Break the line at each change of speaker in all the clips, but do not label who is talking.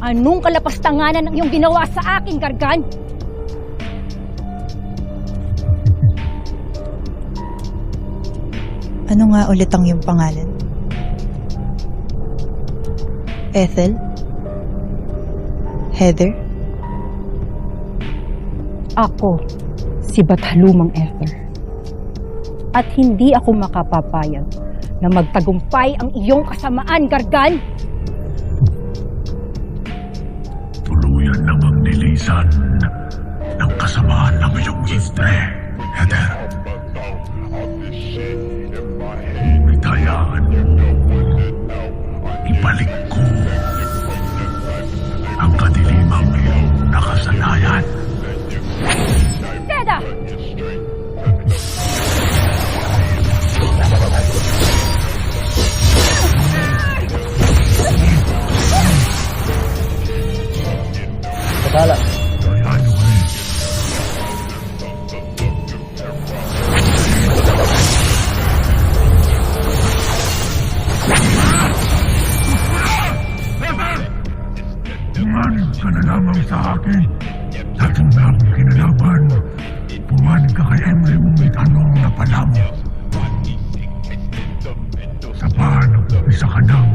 Anong kalapastanganan ang iyong ginawa sa akin, Gargan?
Ano nga ulit ang iyong pangalan? Ethel? Heather?
Ako, si Batalumang Ethel. At hindi ako makapapayag na magtagumpay ang iyong kasamaan, Gargan!
Tuluyan namang nilisan ng kasamaan ng iyong istre, Heather. Ngunit hayaan mo, ibalik ko ang kadilimang iyong nakasanayan.
Teda!
Patala.
Hayaan mo rin. Tumanig ka na lamang sa akin. Dating na akong kinalaban. Pumanig ka kay Emre ngunit anong napala mo? Sa paano, isa ka nang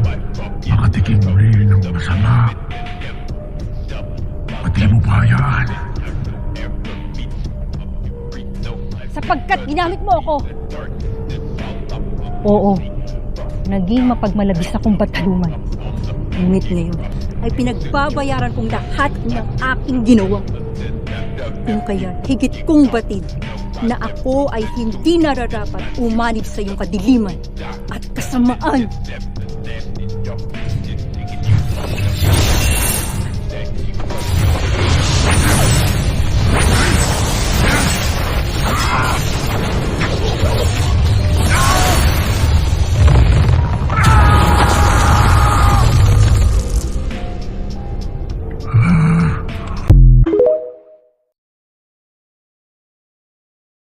makatikim muli ng masama. Pati mo pa hayaan.
Sapagkat ginamit mo ako. Oo, naging mapagmalabis akong Bataluman. Ngunit ngayon ay pinagbabayaran kong lahat ng aking ginawa. Kung kaya higit kong batid na ako ay hindi nararapat umanib sa iyong kadiliman at kasamaan.